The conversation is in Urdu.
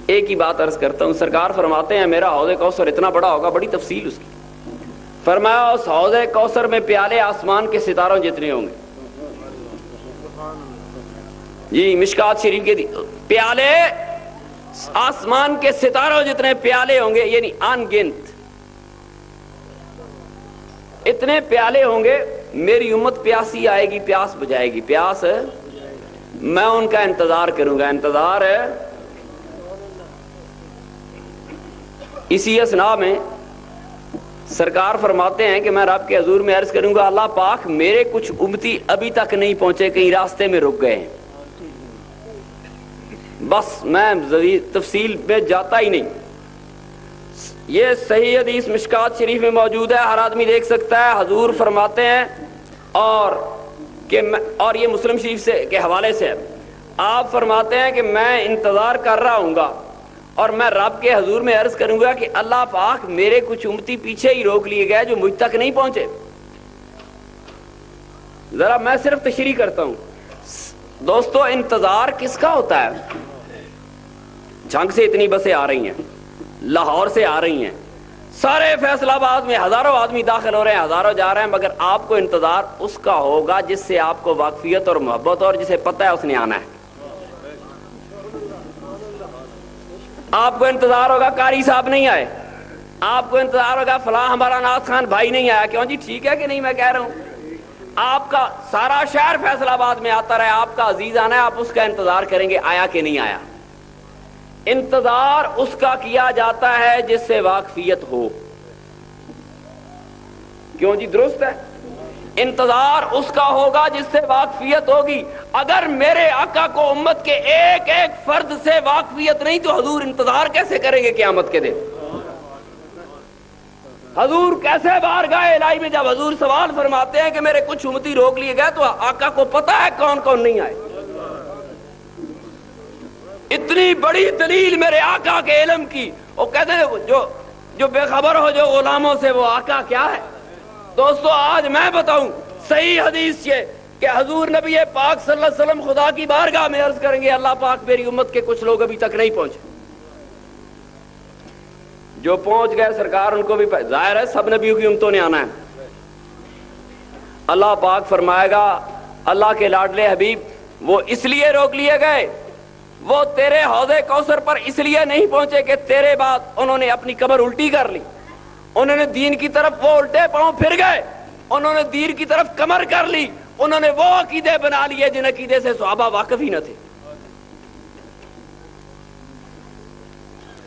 ایک ہی بات عرض کرتا ہوں. سرکار فرماتے ہیں میرا حوض کوثر اتنا بڑا ہوگا, بڑی تفصیل اس کی. فرمایا اس حوض کوثر میں پیالے آسمان کے ستاروں جتنے ہوں گے. جی مشکات شریف کے پیالے آسمان کے ستاروں جتنے پیالے ہوں گے, یعنی ان گنت اتنے پیالے ہوں گے. میری امت پیاسی آئے گی, پیاس بجائے گی, پیاس میں ان کا انتظار کروں گا. انتظار ہے. اسی اسنا میں سرکار فرماتے ہیں کہ میں رب کے حضور میں عرض کروں گا اللہ پاک میرے کچھ امتی ابھی تک نہیں پہنچے, کہیں راستے میں رک گئے ہیں. بس میں تفصیل پہ جاتا ہی نہیں. یہ صحیح حدیث مشکات شریف میں موجود ہے, ہر آدمی دیکھ سکتا ہے. حضور فرماتے ہیں اور یہ مسلم شریف سے کے حوالے سے ہے. آپ فرماتے ہیں کہ میں انتظار کر رہا ہوں گا اور میں رب کے حضور میں عرض کروں گا کہ اللہ پاک میرے کچھ امتی پیچھے ہی روک لیے گئے جو مجھ تک نہیں پہنچے. ذرا میں صرف تشریح کرتا ہوں. دوستو انتظار کس کا ہوتا ہے؟ جھنگ سے اتنی بسیں آ رہی ہیں, لاہور سے آ رہی ہیں, سارے فیصل آباد میں ہزاروں آدمی داخل ہو رہے ہیں, ہزاروں جا رہے ہیں, مگر آپ کو انتظار اس کا ہوگا جس سے آپ کو واقفیت اور محبت اور جسے پتہ ہے اس نے آنا ہے. آپ کو انتظار ہوگا قاری صاحب نہیں آئے, آپ کو انتظار ہوگا فلاں ہمارا ناز خان بھائی نہیں آیا. کیوں جی ٹھیک ہے کہ نہیں؟ میں کہہ رہا ہوں آپ کا سارا شہر فیصل آباد میں آتا رہے, آپ کا عزیز آنا ہے, آپ اس کا انتظار کریں گے آیا کہ نہیں آیا. انتظار اس کا کیا جاتا ہے جس سے واقفیت ہو. کیوں جی درست ہے. انتظار اس کا ہوگا جس سے واقفیت ہوگی. اگر میرے آقا کو امت کے ایک ایک فرد سے واقفیت نہیں تو حضور انتظار کیسے کریں گے قیامت کے دن؟ حضور کیسے بارگاہ الہی میں جب حضور سوال فرماتے ہیں کہ میرے کچھ امتی روک لیے گئے تو آقا کو پتا ہے کون کون نہیں آئے. اتنی بڑی دلیل میرے آقا کے علم کی. وہ کہتے ہیں جو بے خبر ہو جو غلاموں سے وہ آقا کیا ہے. دوستو آج میں بتاؤں صحیح حدیث یہ کہ حضور نبی پاک صلی اللہ علیہ وسلم خدا کی بارگاہ میں عرض کریں گے اللہ پاک میری امت کے کچھ لوگ ابھی تک نہیں پہنچے. جو پہنچ گئے سرکار ان کو بھی ظاہر ہے سب نبیوں کی امتوں نے آنا ہے. اللہ پاک فرمائے گا اللہ کے لاڈلے حبیب وہ اس لیے روک لیے گئے, وہ تیرے حوض کوثر پر اس لیے نہیں پہنچے کہ تیرے بعد انہوں نے اپنی کمر الٹی کر لی, انہوں نے دین کی طرف وہ الٹے پاؤں پھر گئے, انہوں نے دین کی طرف کمر کر لی, انہوں نے وہ عقیدے بنا لیے جن عقیدے سے صحابہ واقف ہی نہ تھے.